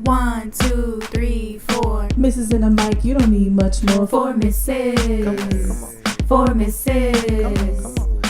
1, 2, 3, 4. Mrs. and a mic, you don't need much more. 4 misses. Come on. 4 misses. Come on.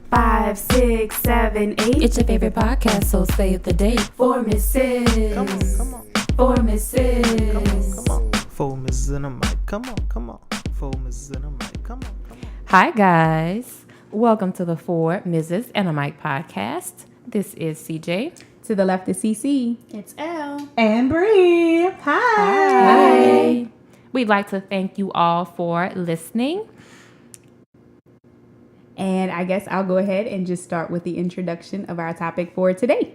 5, 6, 7, 8. It's your favorite podcast, so save the date. 4 misses. Come on. 4 misses. Come on. 4 misses and a mic. Come on. 4 misses and a mic. Come on. Hi, guys. Welcome to the 4 Mrs. and a Mic podcast. This is CJ. To the left is CC. It's L. And Bree. Hi. We'd like to thank you all for listening. And I guess I'll go ahead and just start with the introduction of our topic for today.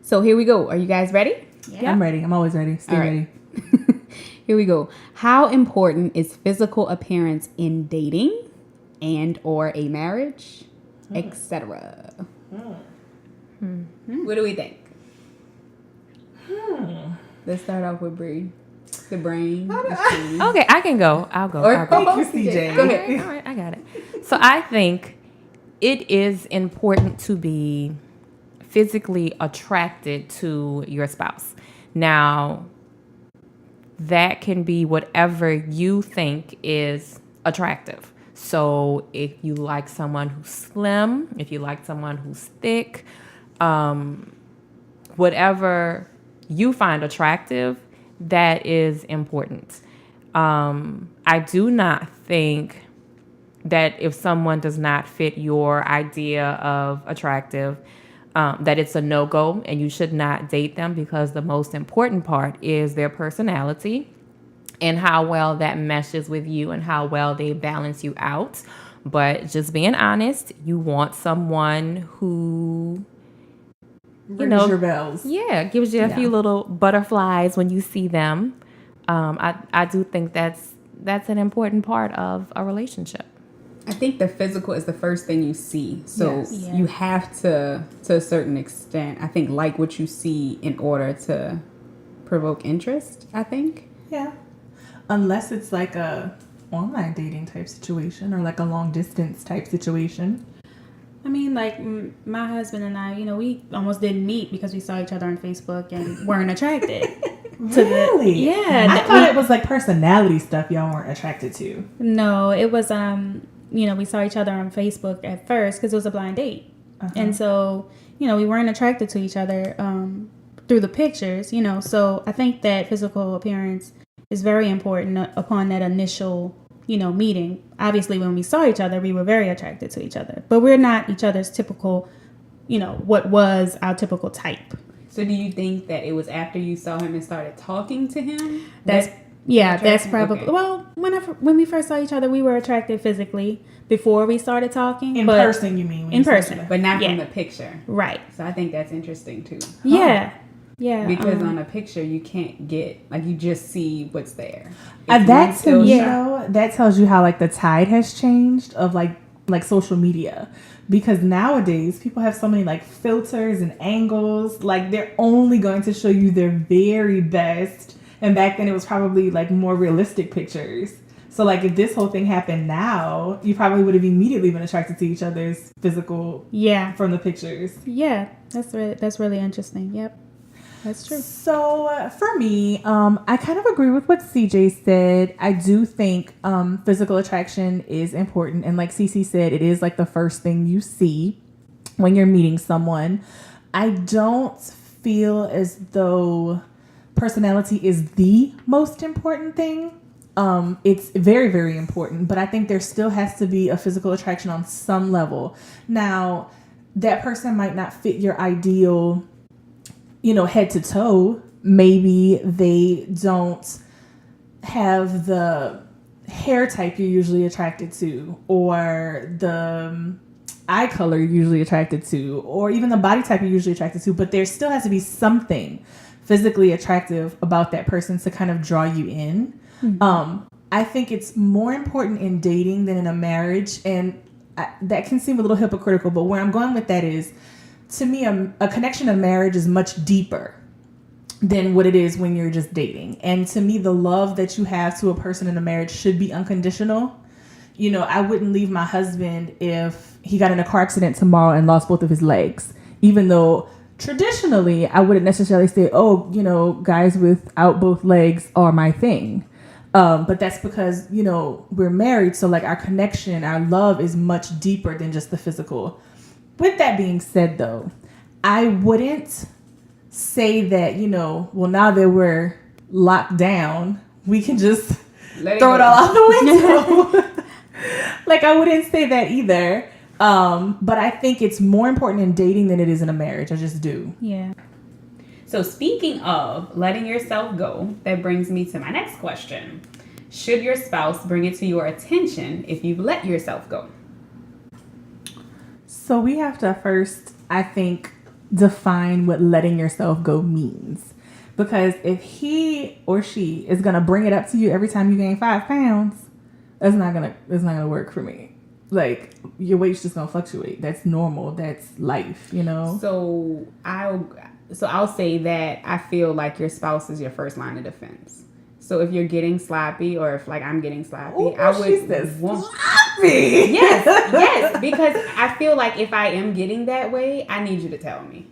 So here we go. Are you guys ready? Yeah. I'm ready. I'm always ready. Stay All ready. Here we go. How important is physical appearance in dating and or a marriage, etc.? What do we think? Let's start off with Bree. The brain. the Okay, I can go. I'll go. Thank you, CJ. Go ahead. All right, I got it. So I think it is important to be physically attracted to your spouse. Now, that can be whatever you think is attractive. So if you like someone who's slim, if you like someone who's thick, whatever you find attractive, that is important. I do not think that if someone does not fit your idea of attractive, that it's a no-go and you should not date them, because the most important part is their personality and how well that meshes with you and how well they balance you out. But just being honest, you want someone who, Rings your bells. yeah, gives you a few little butterflies when you see them. I do think that's an important part of a relationship. I think the physical is the first thing you see. So Yes. Yeah. you have to a certain extent, I think, like what you see in order to provoke interest, I think. Yeah. Unless it's like a online dating type situation or like a long distance type situation. I mean, like, my husband and I, we almost didn't meet because we saw each other on Facebook and weren't attracted. Really? Yeah. I thought it was like personality stuff y'all weren't attracted to. No, it was, we saw each other on Facebook at first because it was a blind date. Uh-huh. And so, we weren't attracted to each other through the pictures, So I think that physical appearance is very important upon that initial, meeting. Obviously, when we saw each other, we were very attracted to each other. But we're not each other's typical, what was our typical type. So do you think that it was after you saw him and started talking to him? That's attraction? probably Okay. well. When we first saw each other, we were attracted physically before we started talking. In but person, you mean? when in you saw person. each other. But not from Yeah. the picture. Right? So I think that's interesting too. Yeah. Because on a picture, you can't get, like, you just see what's there. That to me, Yeah. though, that tells you how like the tide has changed of like social media. Because nowadays people have so many like filters and angles. Like they're only going to show you their very best. And back then it was probably like more realistic pictures. So like if this whole thing happened now, you probably would have immediately been attracted to each other's physical from the pictures. Yeah. That's really interesting. Yep. That's true. So for me, I kind of agree with what CJ said. I do think physical attraction is important. And like CC said, it is like the first thing you see when you're meeting someone. I don't feel as though personality is the most important thing. It's very, very important. But I think there still has to be a physical attraction on some level. Now, that person might not fit your ideal head to toe. Maybe they don't have the hair type you're usually attracted to, or the eye color you're usually attracted to, or even the body type you're usually attracted to. But there still has to be something physically attractive about that person to kind of draw you in. Mm-hmm. I think it's more important in dating than in a marriage. And that can seem a little hypocritical, but where I'm going with that is, to me, a connection of marriage is much deeper than what it is when you're just dating. And to me, the love that you have to a person in a marriage should be unconditional. I wouldn't leave my husband if he got in a car accident tomorrow and lost both of his legs, even though traditionally, I wouldn't necessarily say, oh, guys without both legs are my thing. But that's because, we're married. So like our connection, our love is much deeper than just the physical. With that being said, though, I wouldn't say that, well, now that we're locked down, we can just throw it all out the window. Like, I wouldn't say that either. But I think it's more important in dating than it is in a marriage. I just do. Yeah. So speaking of letting yourself go, that brings me to my next question. Should your spouse bring it to your attention if you've let yourself go? So we have to first, I think, define what letting yourself go means. Because if he or she is going to bring it up to you every time you gain 5 pounds, it's not gonna work for me. Like, your weight's just gonna fluctuate. That's normal. That's life, So I'll say that I feel like your spouse is your first line of defense. So if you're getting sloppy, or if like I'm getting sloppy, I would sloppy. Yes, because I feel like if I am getting that way, I need you to tell me.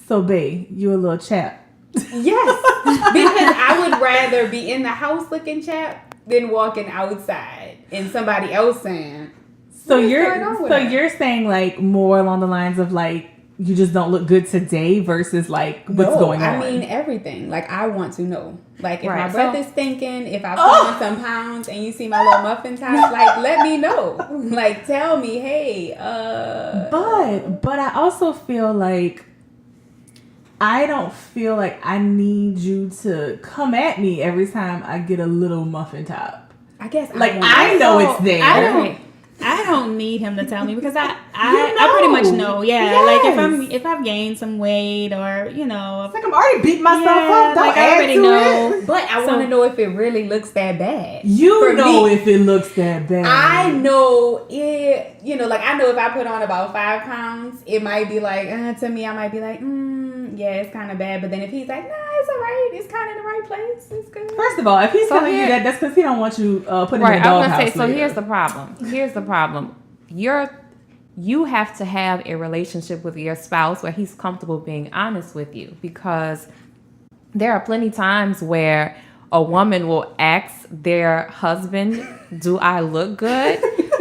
So, babe, you a little chap. Yes, because I would rather be in the house looking chap than walking outside and somebody else saying. So you're saying like more along the lines of like you just don't look good today versus like what's going on. I mean everything. Like I want to know. Like if my Right, breath is stinking, if I've put on some pounds and you see my little muffin top, like let me know. Like tell me, hey, But I also feel like I don't feel like I need you to come at me every time I get a little muffin top. I guess like I know it's there. I don't need him to tell me because I pretty much know. Yeah, Yes. Like if I've gained some weight or It's like I'm already beating myself up. Don't like I already know. it. But I want to know if it really looks that bad. You For know me. if it looks that bad. I know it. Like I know if I put on about 5 pounds, it might be like to me. I might be like, yeah, it's kind of bad. But then if he's like, nah, it's all right. It's kind of in the right place. It's good. First of all, if he's telling you that, that's because he don't want you putting in the I doghouse. was gonna say. So later. here's the problem. You have to have a relationship with your spouse where he's comfortable being honest with you, because there are plenty times where a woman will ask their husband, "Do I look good?"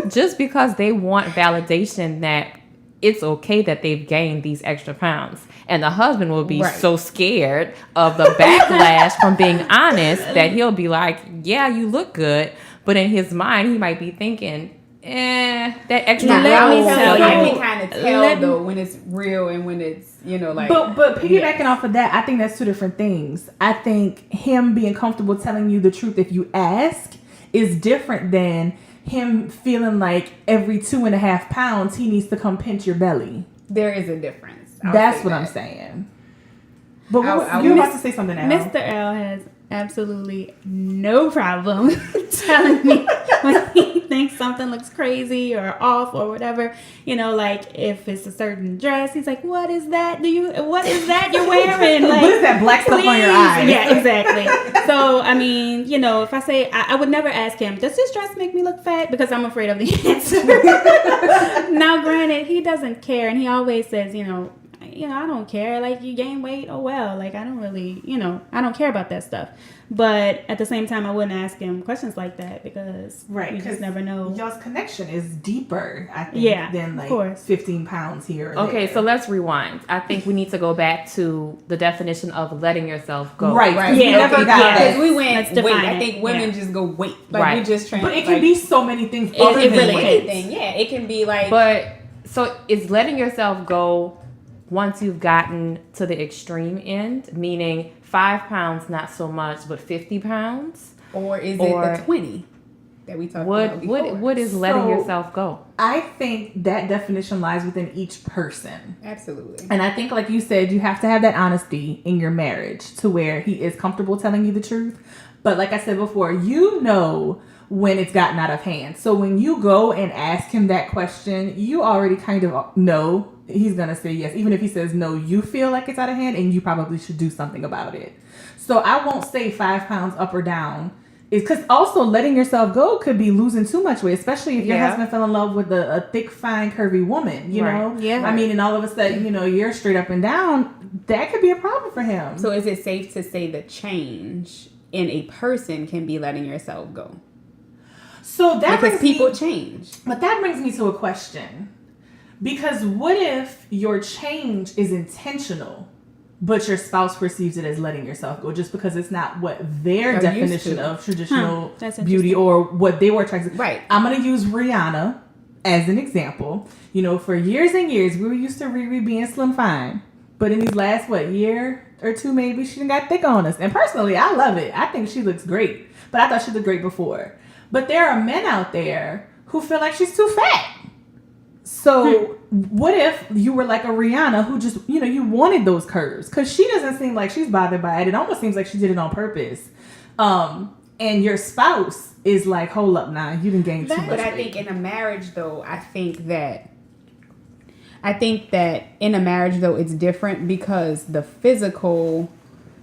just because they want validation that it's okay that they've gained these extra pounds. And the husband will be so scared of the backlash from being honest that he'll be like, yeah, you look good. But in his mind, he might be thinking, that extra Let me I tell you. can kind of tell though when it's real and when it's like. But piggybacking off of that, I think that's two different things. I think him being comfortable telling you the truth if you ask is different than him feeling like every 2.5 pounds he needs to come pinch your belly. There is a difference. That's what I'm saying. But you're about to say something now. Mr. L has absolutely no problem telling me when he thinks something looks crazy or off or whatever. Like if it's a certain dress, he's like, "What is that? What is that you're wearing? Like, what is that black stuff on your eyes?" Yeah, exactly. So I mean, if I say I would never ask him, "Does this dress make me look fat?" Because I'm afraid of the answer. Now, granted, he doesn't care, and he always says, I don't care. Like, you gain weight, oh well. Like, I don't really, I don't care about that stuff. But at the same time, I wouldn't ask him questions like that because you just never know. Y'all's connection is deeper, I think, than like 15 pounds here or Okay, there. so let's rewind. I think we need to go back to the definition of letting yourself go. Right. Yeah, never got that. Because we went Let's weight. define I think it. women Yeah. just go weight. Like we just But it can be so many things. It other than really weight. can. anything. Yeah, it can be like. But so is letting yourself go once you've gotten to the extreme end, meaning 5 pounds, not so much, but 50 pounds? Or is it the 20 that we talked about before? What is letting So- yourself go? I think that definition lies within each person. Absolutely. And I think, like you said, you have to have that honesty in your marriage to where he is comfortable telling you the truth. But like I said before, when it's gotten out of hand. So when you go and ask him that question, you already kind of know he's going to say yes. Even if he says no, you feel like it's out of hand and you probably should do something about it. So I won't say 5 pounds up or down Because also letting yourself go could be losing too much weight, especially if your Yeah. husband fell in love with a thick, fine, curvy woman, you Right. know? Yeah. I mean, and all of a sudden, you know, you're straight up and down. That could be a problem for him. So is it safe to say the change in a person can be letting yourself go? So that Because brings me- people change. But that brings me to a question. Because what if your change is intentional, but your spouse perceives it as letting yourself go just because it's not what their They're used definition to. of traditional That's beauty interesting. or what they were attracted to? Right. I'm going to use Rihanna as an example. You know, for years and years, we were used to Riri being slim fine. But in these last, year or two maybe, she done got thick on us. And personally, I love it. I think she looks great. But I thought she looked great before. But there are men out there who feel like she's too fat. So what if you were like a Rihanna who just, you know, you wanted those curves? Because she doesn't seem like she's bothered by it. It almost seems like she did it on purpose. And your spouse is like, hold up, nah, you didn't gain too much But I weight. think in a marriage, though, I think that in a marriage, though, it's different because the physical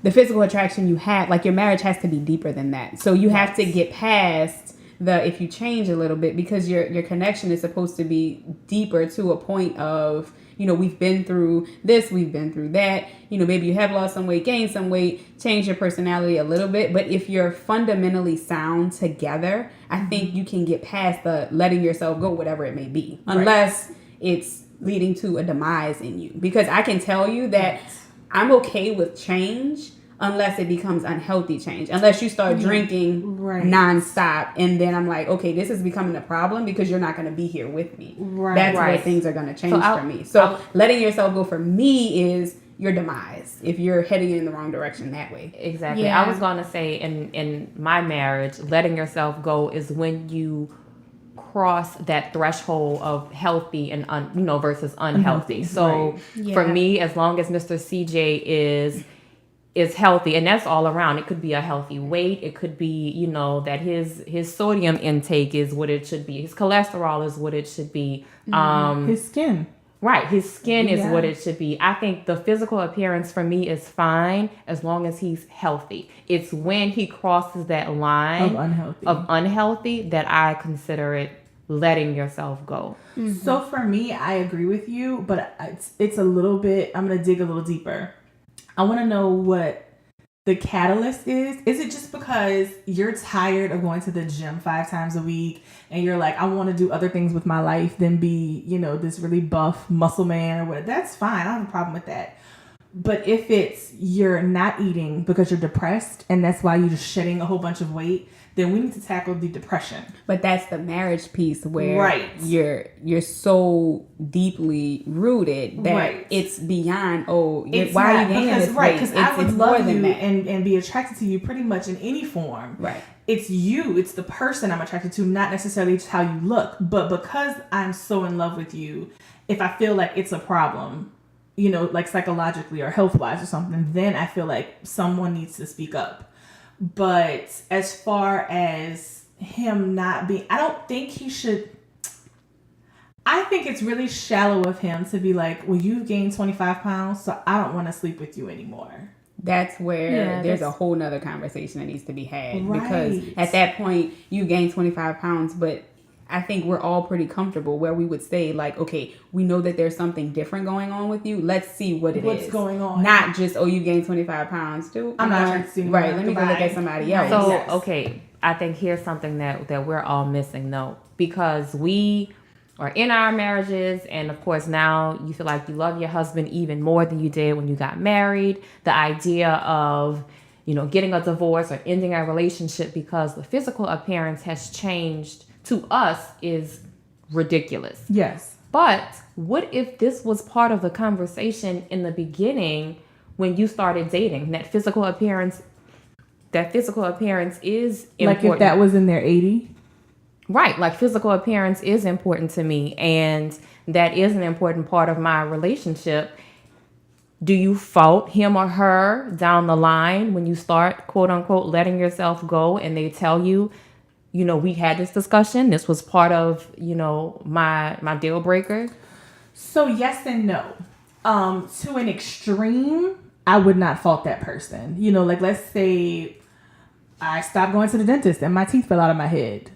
attraction you have, like your marriage has to be deeper than that. So you have to get past if you change a little bit, because your connection is supposed to be deeper to a point of, you know, we've been through this, we've been through that, you know, maybe you have lost some weight, gained some weight, changed your personality a little bit. But if you're fundamentally sound together, I think you can get past the letting yourself go, whatever it may be, unless it's leading to a demise in you. Because I can tell you that I'm okay with change unless it becomes unhealthy change. Unless you start drinking nonstop, and then I'm like, okay, this is becoming a problem because you're not going to be here with me. Right. That's where Right. things are going to change So for me. So letting yourself go for me is your demise if you're heading in the wrong direction that way. Exactly. Yeah. I was going to say in my marriage, letting yourself go is when you cross that threshold of healthy and versus unhealthy. So Yeah. for me, as long as Mr. CJ is healthy, and that's all around. It could be a healthy weight. It could be, you know, that his sodium intake is what it should be. His cholesterol is what it should be. His skin. Right. His skin is Yeah. what it should be. I think the physical appearance for me is fine as long as he's healthy. It's when he crosses that line Of unhealthy. that I consider it letting yourself go. So for me, I agree with you, but it's a little bit, I'm going to dig a little deeper. I want to know what the catalyst is. Is it just because you're tired of going to the gym 5 times a week and you're like, I want to do other things with my life than be, you know, this really buff muscle man or whatever? That's fine. I don't have a problem with that. But if it's you're not eating because you're depressed and that's why you're just shedding a whole bunch of weight, then we need to tackle the depression. But that's the marriage piece where Right. you're so deeply rooted that Right. it's beyond, It's why are not you gaining because, this right, weight? because I would it's love more you than that. and be attracted to you pretty much in any form. Right. It's you, it's the person I'm attracted to, not necessarily just how you look. But because I'm so in love with you, if I feel like it's a problem, you know, like psychologically or health-wise or something, then I feel like someone needs to speak up. But as far as him not being, I don't think he should. I think it's really shallow of him to be like, well, you've gained 25 pounds, so I don't want to sleep with you anymore. That's where Yeah, there's a that's- whole nother conversation that needs to be had. Right. Because at that point, you gain 25 pounds, but I think we're all pretty comfortable where we would say, like, okay, we know that there's something different going on with you. Let's see what it is. What's going on? Not just, you gained 25 pounds too. I'm not trying to see you. Right, let me go look Goodbye. at somebody else. So, Yes. okay, I think here's something that we're all missing though, because we are in our marriages, and of course now you feel like you love your husband even more than you did when you got married. The idea of, you know, getting a divorce or ending a relationship because the physical appearance has changed to us is ridiculous. Yes. But what if this was part of the conversation in the beginning when you started dating? That physical appearance is important. Like if that was in their 80? Right, like physical appearance is important to me, and that is an important part of my relationship. Do you fault him or her down the line when you start, quote unquote, letting yourself go and they tell you, you know, we had this discussion, this was part of, you know, my deal breaker? So yes and no. To an extreme, I would not fault that person. You know, like let's say I stopped going to the dentist and my teeth fell out of my head.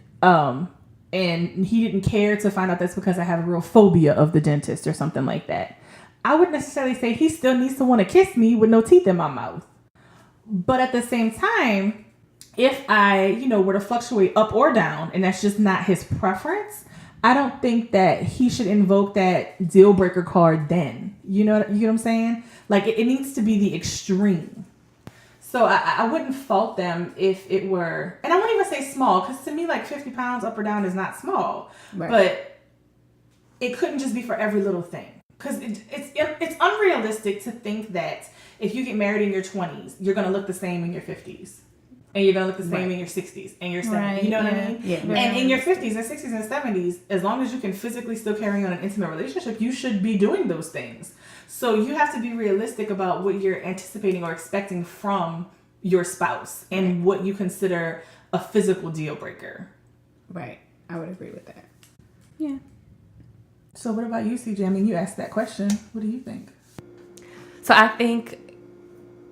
And he didn't care to find out that's because I have a real phobia of the dentist or something like that. I wouldn't necessarily say he still needs to want to kiss me with no teeth in my mouth. But at the same time, if I, were to fluctuate up or down and that's just not his preference, I don't think that he should invoke that deal breaker card then. You know what I'm saying? Like it needs to be the extreme. So I wouldn't fault them if it were, and I wouldn't even say small, because to me, like 50 pounds up or down is not small. Right. But it couldn't just be for every little thing. Because it's unrealistic to think that if you get married in your 20s, you're going to look the same in your 50s. And you're going to look the same in your 60s and your 70s. Right. You know what I mean? Yeah. And in your 50s and 60s and 70s, as long as you can physically still carry on an intimate relationship, you should be doing those things. So you have to be realistic about what you're anticipating or expecting from your spouse and what you consider a physical deal breaker. Right. I would agree with that. Yeah. So what about you, CJ? I mean, you asked that question. What do you think? So I think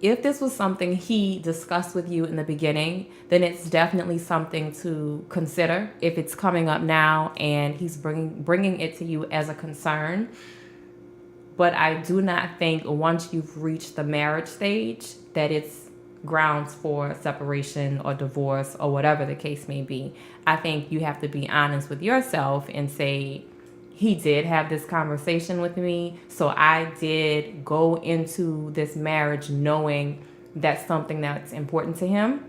if this was something he discussed with you in the beginning, then it's definitely something to consider. If it's coming up now and he's bringing it to you as a concern. But I do not think once you've reached the marriage stage that it's grounds for separation or divorce or whatever the case may be. I think you have to be honest with yourself and say, he did have this conversation with me, so I did go into this marriage knowing that's something that's important to him.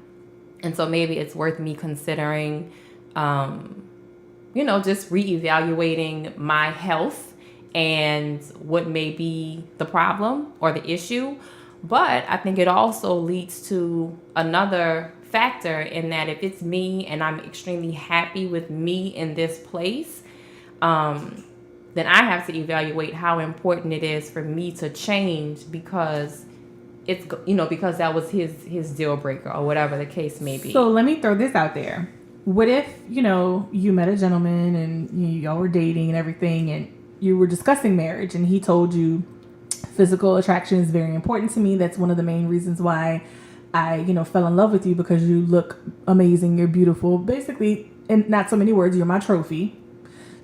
And so maybe it's worth me considering, just reevaluating my health and what may be the problem or the issue. But I think it also leads to another factor in that if it's me and I'm extremely happy with me in this place, then I have to evaluate how important it is for me to change because it's, because that was his deal breaker or whatever the case may be. So let me throw this out there. What if, you met a gentleman and y'all were dating and everything and you were discussing marriage and he told you physical attraction is very important to me. That's one of the main reasons why I, fell in love with you, because you look amazing. You're beautiful. Basically, in not so many words, you're my trophy.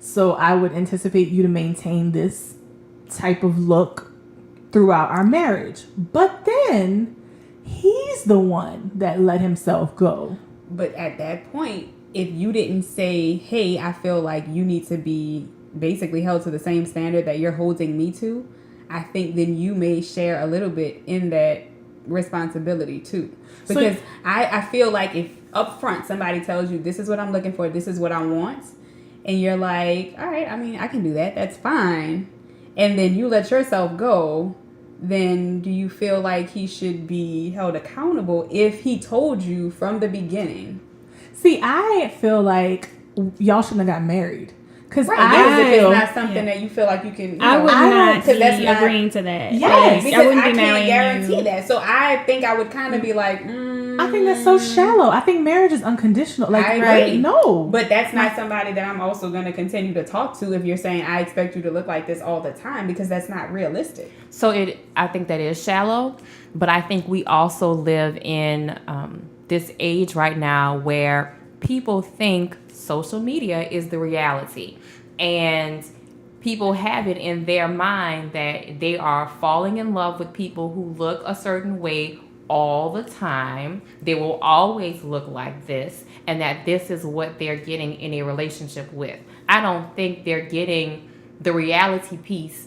So I would anticipate you to maintain this type of look throughout our marriage. But then he's the one that let himself go. But at that point, if you didn't say, hey, I feel like you need to be basically held to the same standard that you're holding me to, I think then you may share a little bit in that responsibility too. Because I feel like if up front somebody tells you this is what I'm looking for, this is what I want, and you're like, all right, I mean, I can do that, that's fine, and then you let yourself go, then do you feel like he should be held accountable if he told you from the beginning? See, I feel like y'all shouldn't have got married. Because if it's not something that you feel like you can, I would not be agreeing to that. Yes, because I wouldn't be can't guarantee that. So I think I would kind of be like, I think that's so shallow. I think marriage is unconditional. Like, I agree. No, but that's not somebody that I'm also going to continue to talk to. If you're saying I expect you to look like this all the time, because that's not realistic. So I think that is shallow, but I think we also live in this age right now where people think social media is the reality, and people have it in their mind that they are falling in love with people who look a certain way all the time. They will always look like this, and that this is what they're getting in a relationship with. I don't think they're getting the reality piece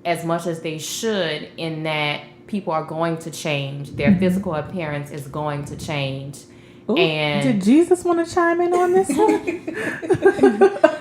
as much as they should, in that people are going to change. Their physical appearance is going to change. Ooh, and did Jesus want to chime in on this one?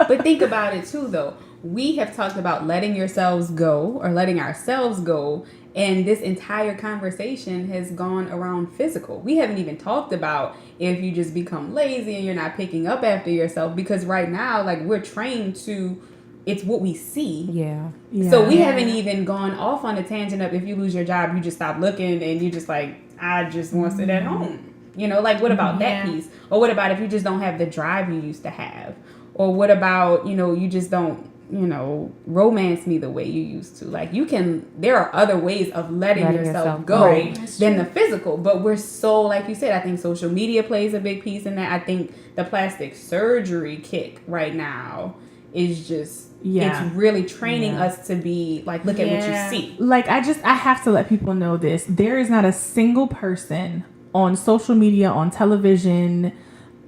But think about it too, though. We have talked about letting yourselves go or letting ourselves go, and this entire conversation has gone around physical. We haven't even talked about if you just become lazy and you're not picking up after yourself, because right now, like, we're trained to, it's what we see. Yeah. So we haven't even gone off on a tangent of if you lose your job, you just stop looking and you just like, I just want to sit at home. Like, what about that piece? Or what about if you just don't have the drive you used to have? Or what about, you just don't romance me the way you used to. Like there are other ways of letting yourself go right. than the physical. But we're so, like you said, I think social media plays a big piece in that. I think the plastic surgery kick right now is just, it's really training us to be like, look at what you see. Like, I have to let people know this. There is not a single person on social media, on television,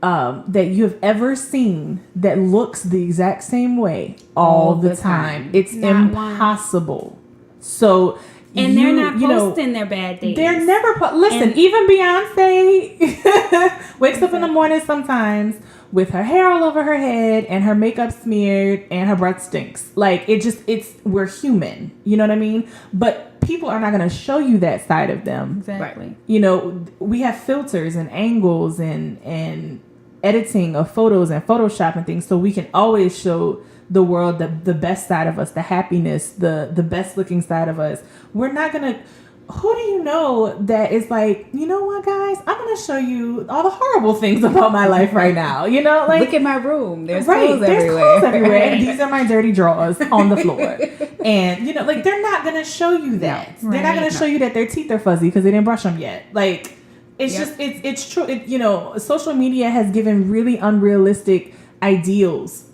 that you have ever seen that looks the exact same way all the time. It's not impossible. So, and they're not posting their bad days. They're never listen, even Beyonce wakes up in the morning sometimes with her hair all over her head and her makeup smeared and her breath stinks. Like, we're human. You know what I mean? But people are not going to show you that side of them. Exactly. Right. We have filters and angles and editing of photos and Photoshop and things, so we can always show the world the best side of us, the happiness, the best looking side of us. We're not going to... Who do you know that is like, you know what, guys? I'm going to show you all the horrible things about my life right now. Like, look at my room. There's clothes everywhere. And these are my dirty drawers on the floor. And, like, they're not going to show you that. Right. They're not going to show you that their teeth are fuzzy because they didn't brush them yet. Like, it's just, it's true. Social media has given really unrealistic ideals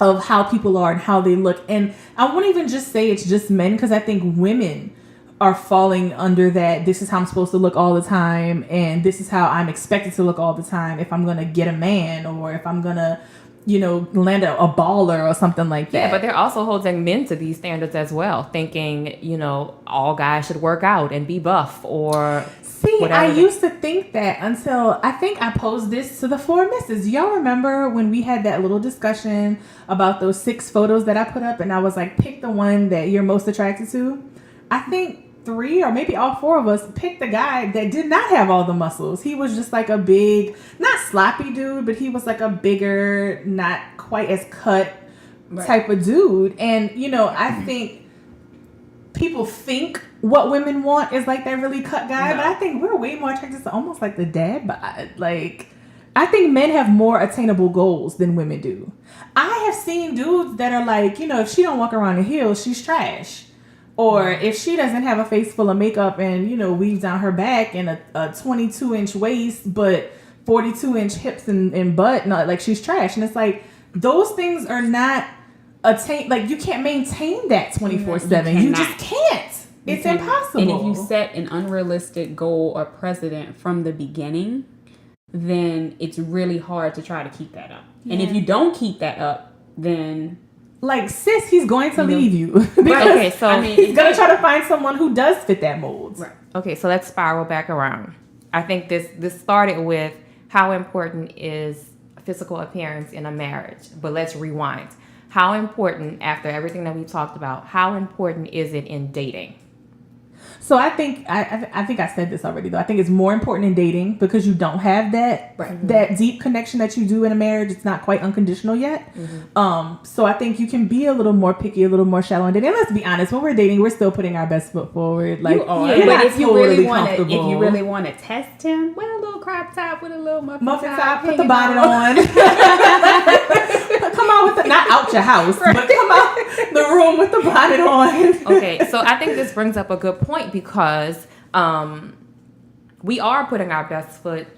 of how people are and how they look. And I won't even just say it's just men, because I think women are falling under that. This is how I'm supposed to look all the time, and this is how I'm expected to look all the time if I'm going to get a man, or if I'm going to, land a baller or something like that. Yeah, but they're also holding men to these standards as well, thinking, all guys should work out and be buff or... See, I used to think that until I think I posed this to the four misses. Y'all remember when we had that little discussion about those 6 photos that I put up, and I was like, pick the one that you're most attracted to? I think 3 or maybe all 4 of us picked the guy that did not have all the muscles. He was just like a big, not sloppy dude, but he was like a bigger, not quite as cut type of dude. And, I think people think what women want is like that really cut guy, but I think we're way more attracted to almost like the dad bod. Like, I think men have more attainable goals than women do. I have seen dudes that are like, if she don't walk around in heels, she's trash. Or if she doesn't have a face full of makeup and, weaves down her back and a 22-inch waist, but 42-inch hips and butt, like, she's trash. And it's like, those things are not like, you can't maintain that 24/7. You just can't. It's impossible. And if you set an unrealistic goal or precedent from the beginning, then it's really hard to try to keep that up. Yeah. And if you don't keep that up, then... Like, sis, he's going to leave you. Right. Okay, so he's going to try to find someone who does fit that mold. Right. Okay, so let's spiral back around. I think this started with how important is physical appearance in a marriage. But let's rewind. How important, after everything that we've talked about, how important is it in dating? So I think I said this already, though. I think it's more important in dating because you don't have that that deep connection that you do in a marriage. It's not quite unconditional yet. Mm-hmm. So I think you can be a little more picky, a little more shallow in dating. And let's be honest, when we're dating, we're still putting our best foot forward. Like, you are. You're but not if you totally really want to test him, wear a little crop top with a little muffin top, put the bonnet on. Come out with not out your house, but come out the room with the bonnet on. Okay, so I think this brings up a good point because we are putting our best foot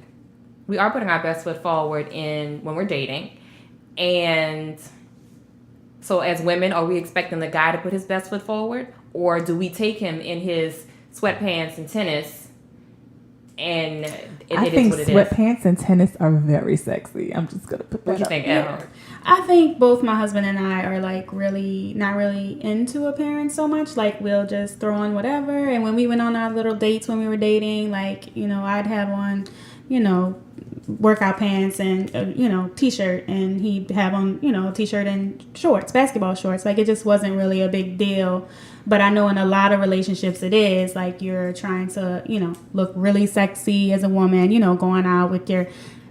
forward when we're dating. And so as women, are we expecting the guy to put his best foot forward, or do we take him in his sweatpants and tennis? And I think sweatpants and tennis are very sexy. I'm just gonna put that. What do you think, Ella? I think both my husband and I are like really not really into appearance so much. Like, we'll just throw on whatever. And when we went on our little dates when we were dating, like, I'd have on, workout pants and t-shirt, and he'd have on t-shirt and shorts, basketball shorts. Like, it just wasn't really a big deal. But I know in a lot of relationships it is, like, you're trying to look really sexy as a woman, going out with your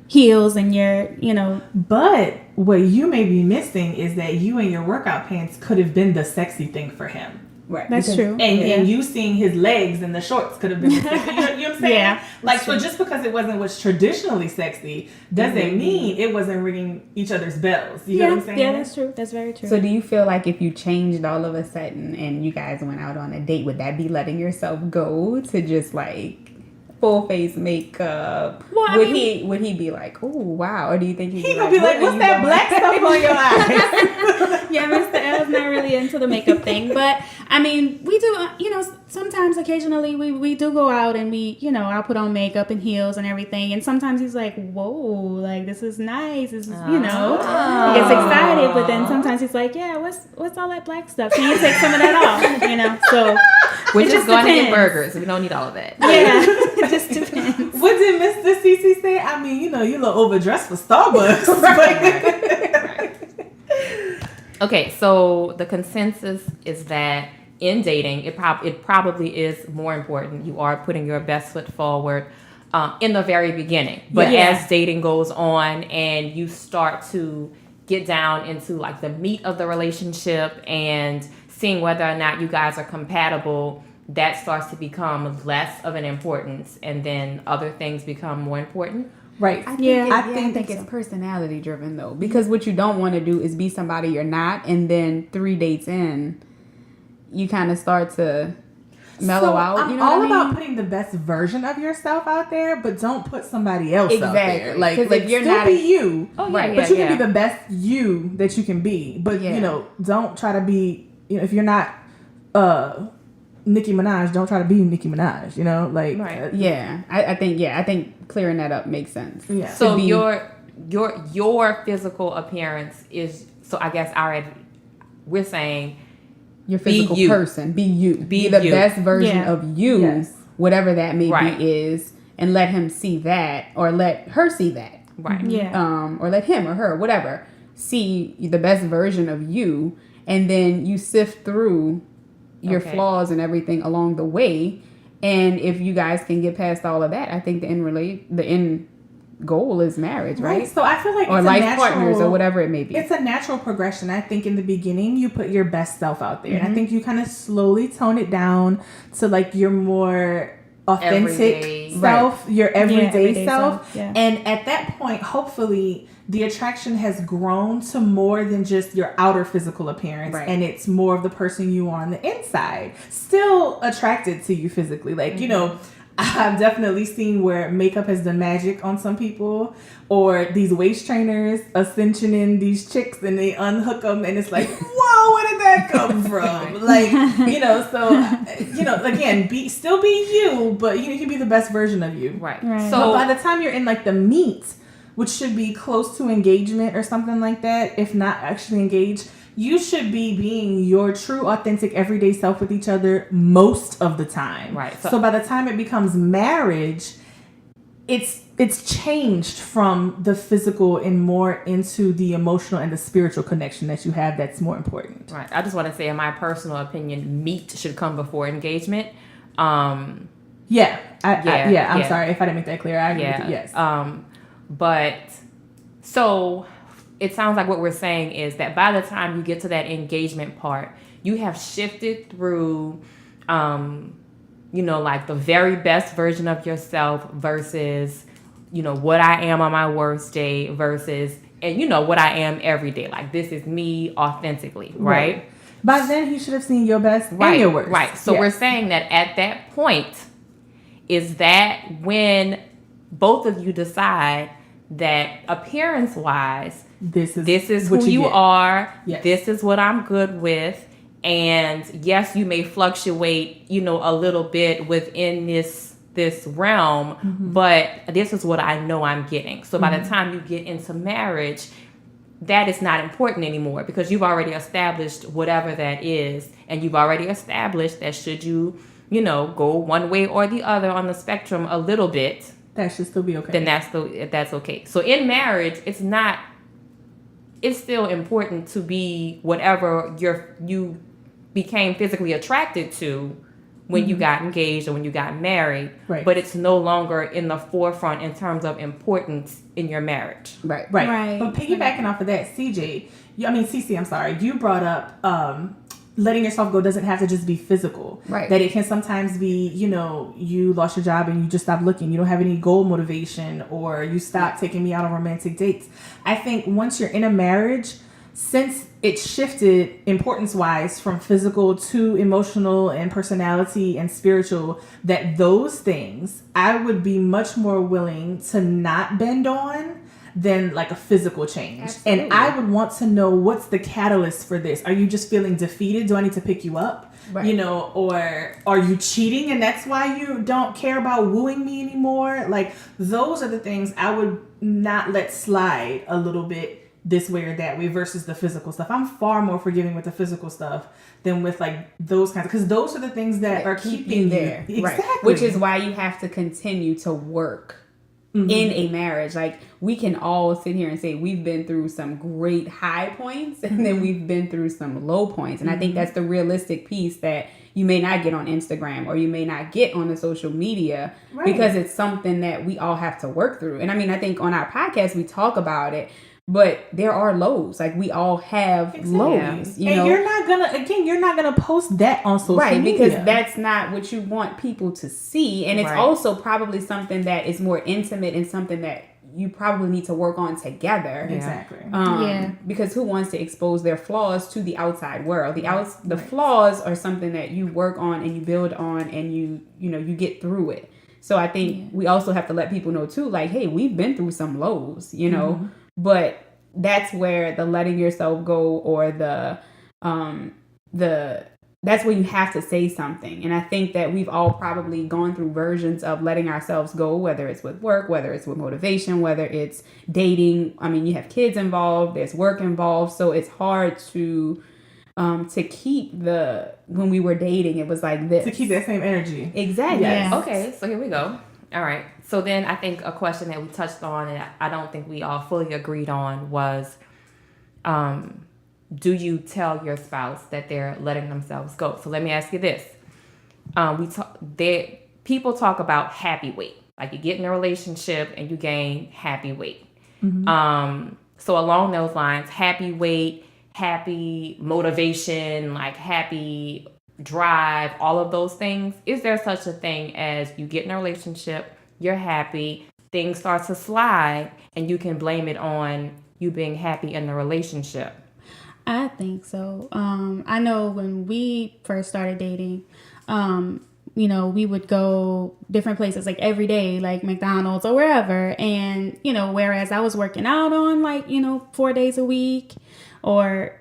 heels and your But what you may be missing is that you and your workout pants could have been the sexy thing for him. Right. That's true. And you seeing his legs and the shorts could have been sexy. You know what I'm saying? Yeah, Like, so just because it wasn't what's traditionally sexy doesn't mean it wasn't ringing each other's bells. You know what I'm saying? Yeah, that's true. That's very true. So do you feel like if you changed all of a sudden and you guys went out on a date, would that be letting yourself go to just like full face makeup? Well, would he be like, oh wow, or do you think he'd He gonna be like, what what's are you that doing? black stuff on your eyes? Yeah, Mr. L's not really into the makeup thing, but I mean, we do, sometimes occasionally we do go out and I'll put on makeup and heels and everything, and sometimes he's like, whoa, like this is nice, this is, he gets excited, but then sometimes he's like, yeah, what's all that black stuff? Can you take some of that off, so We're it just going to get depends. burgers. We don't need all of that. Yeah, it just depends. What did Mr. CC say? I mean, you look overdressed for Starbucks. Right. Okay, so the consensus is that in dating, it probably is more important. You are putting your best foot forward in the very beginning. But as dating goes on and you start to get down into like the meat of the relationship and seeing whether or not you guys are compatible, that starts to become less of an importance, and then other things become more important. Right. I think it's so. personality driven though, because what you don't want to do is be somebody you're not, and then 3 dates in, you kind of start to mellow out. I'm you know all what I mean? about putting the best version of yourself out there, but don't put somebody else out Exactly. there. Like 'Cause if you're still not be you, Right. but you can be the best you that you can be. But don't try to be. If you're not Nicki Minaj, don't try to be Nicki Minaj. I think clearing that up makes sense. Yeah. So your physical appearance is, so I guess we're saying Your physical you. person, be you, be Be the you. best version of you, Yes. whatever that may Right. be is, and let him see that, or let her see that, right. Yeah. or let him or her, whatever, see the best version of you, and then you sift through your Okay. flaws and everything along the way. And if you guys can get past all of that, I think the end goal is marriage, right? So I feel like Or it's life a natural, partners or whatever it may be. It's a natural progression. I think in the beginning you put your best self out there. I think you kind of slowly tone it down to like your more authentic Everyday. self, your everyday everyday self. self, yeah. And at that point, hopefully the attraction has grown to more than just your outer physical appearance, Right. and it's more of the person you are on the inside. Still attracted to you physically. Like, I've definitely seen where makeup has done magic on some people, or these waist trainers ascensioning these chicks and they unhook them and it's like, whoa, where did that come from? Like, again, still be you, but you can be the best version of you. Right. Right. But So by the time you're in like the meat, which should be close to engagement or something like that, if not actually engaged, you should be being your true, authentic, everyday self with each other most of the time. Right. So by the time it becomes marriage, it's changed from the physical and more into the emotional and the spiritual connection that you have that's more important. right. I just want to say, in my personal opinion, meat should come before engagement. I'm Yeah. sorry if I didn't make that clear. I agree with you. Yeah. Yes. But so it sounds like what we're saying is that by the time you get to that engagement part, you have shifted through, like the very best version of yourself versus, what I am on my worst day versus, and what I am every day. Like, this is me authentically, right? By then, he should have seen your best Right. and your worst. Right. So Yes. we're saying that at that point, is that when both of you decide that appearance-wise, This is who what you get. are. Yes. This is what I'm good with. And yes, you may fluctuate, a little bit within this realm, but this is what I know I'm getting. So by the time you get into marriage, that is not important anymore, because you've already established whatever that is, and you've already established that should you, go one way or the other on the spectrum a little bit, That should still be okay. then that's okay. So in marriage, it's still important to be whatever you became physically attracted to when you got engaged or when you got married. Right. But it's no longer in the forefront in terms of importance in your marriage. Right. Right. Right. But piggybacking off of that, CC, I'm sorry, you brought up letting yourself go doesn't have to just be physical. Right. That it can sometimes be, you lost your job and you just stopped looking. You don't have any goal motivation, or you stopped taking me out on romantic dates. I think once you're in a marriage, since it shifted importance-wise from physical to emotional and personality and spiritual, that those things I would be much more willing to not bend on than like a physical change. Absolutely. And I would want to know, what's the catalyst for this? Are you just feeling defeated? Do I need to pick you up? Right. Or are you cheating and that's why you don't care about wooing me anymore? Like, those are the things I would not let slide a little bit this way or that way versus the physical stuff. I'm far more forgiving with the physical stuff than with like those kinds, because those are the things that are keeping you there. Exactly. Right. Which is why you have to continue to work in a marriage. Like, we can all sit here and say we've been through some great high points and then we've been through some low points. And I think that's the realistic piece that you may not get on Instagram or you may not get on the social media, because it's something that we all have to work through. And I mean, I think on our podcast we talk about it, but there are lows. Like, we all have lows, you know. You're not gonna post that on social media. Right, because that's not what you want people to see. And it's also probably something that is more intimate and something that you probably need to work on together. Exactly. Because who wants to expose their flaws to the outside world? The flaws are something that you work on and you build on and you get through it. So I think we also have to let people know too, like, hey, we've been through some lows, but that's where the letting yourself go, or that's where you have to say something. And I think that we've all probably gone through versions of letting ourselves go, whether it's with work, whether it's with motivation, whether it's dating. I mean, you have kids involved, there's work involved. So it's hard to keep when we were dating, it was like this. To keep that same energy. Exactly. Yes. Okay, so here we go. All right. So then I think a question that we touched on and I don't think we all fully agreed on was, do you tell your spouse that they're letting themselves go? So let me ask you this. People talk about happy weight. Like, you get in a relationship and you gain happy weight. So along those lines, happy weight, happy motivation, like happy drive, all of those things. Is there such a thing as you get in a relationship, you're happy, things start to slide, and you can blame it on you being happy in the relationship? I think so. I know when we first started dating, we would go different places like every day, like McDonald's or wherever. And, whereas I was working out on 4 days a week, or,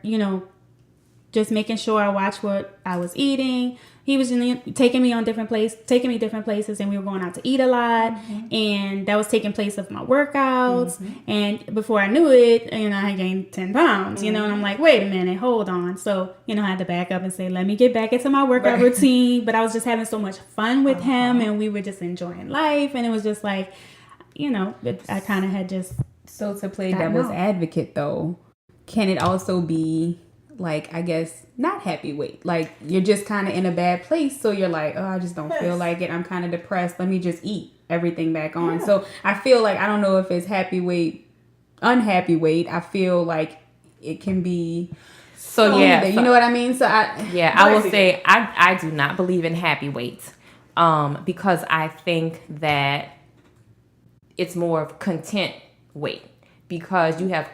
just making sure I watched what I was eating. He was taking me different places, and we were going out to eat a lot, and that was taking place of my workouts. And before I knew it, I gained 10 pounds, and I'm like, wait a minute, hold on. So, I had to back up and say, let me get back into my workout routine. But I was just having so much fun with him, and we were just enjoying life. And it was just like, I kind of had just. So to play devil's advocate though, can it also be like, I guess, not happy weight? Like, you're just kind of in a bad place, so you're like, oh, I just don't feel like it, I'm kind of depressed, let me just eat everything back on. So I feel like, I don't know if it's happy weight, unhappy weight. I feel like it can be you know what I mean? So I will say I do not believe in happy weight, because I think that it's more of content weight, because you have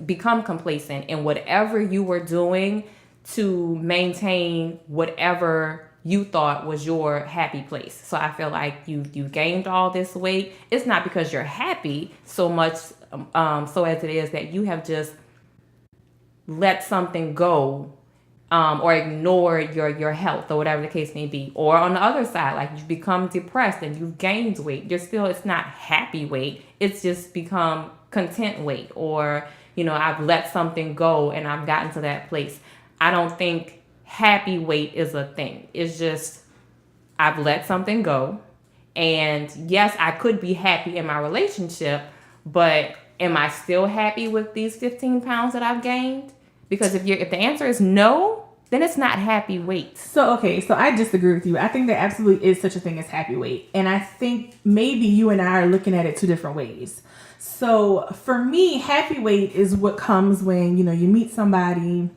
become complacent in whatever you were doing to maintain whatever you thought was your happy place. So I feel like you gained all this weight. It's not because you're happy so much, so as it is that you have just let something go, or ignore your health, or whatever the case may be. Or on the other side, like, you've become depressed and you've gained weight. It's not happy weight. It's just become content weight, or I've let something go and I've gotten to that place. I don't think happy weight is a thing. It's just, I've let something go, and yes, I could be happy in my relationship, but am I still happy with these 15 pounds that I've gained? Because if the answer is no, then it's not happy weight. So I disagree with you. I think there absolutely is such a thing as happy weight, and I think maybe you and I are looking at it two different ways. So for me, happy weight is what comes when, you meet somebody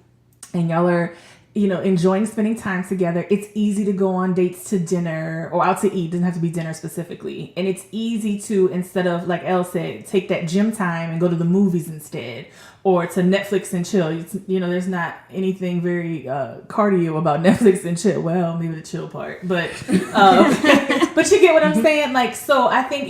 and y'all are enjoying spending time together. It's easy to go on dates to dinner or out to eat. It doesn't have to be dinner specifically. And it's easy to, instead of, like Elle said, take that gym time and go to the movies instead, or to Netflix and chill. There's not anything very cardio about Netflix and chill. Well, maybe the chill part, but but you get what I'm saying. Like, so I think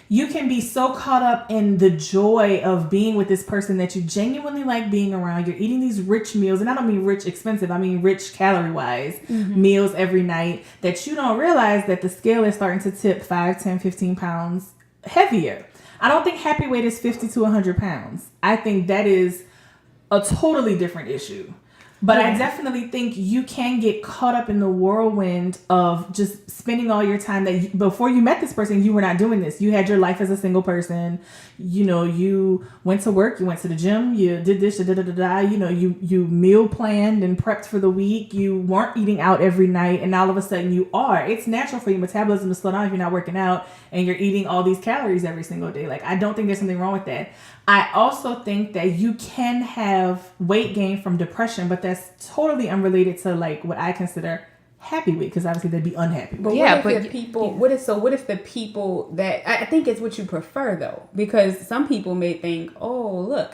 you can be so caught up in the joy of being with this person that you genuinely like being around. You're eating these rich meals, and I don't mean rich expensive, I mean rich calorie-wise meals every night, that you don't realize that the scale is starting to tip 5, 10, 15 pounds heavier. I don't think happy weight is 50 to 100 pounds. I think that is a totally different issue. But I definitely think you can get caught up in the whirlwind of just spending all your time that before you met this person, you were not doing this. You had your life as a single person. You went to work, you went to the gym, you did this, you meal planned and prepped for the week. You weren't eating out every night, and all of a sudden you are. It's natural for your metabolism to slow down if you're not working out and you're eating all these calories every single day. Like, I don't think there's something wrong with that. I also think that you can have weight gain from depression, but that's totally unrelated to like what I consider happy weight, because obviously they'd be unhappy. But what if the people that I think it's what you prefer though, because some people may think, oh look,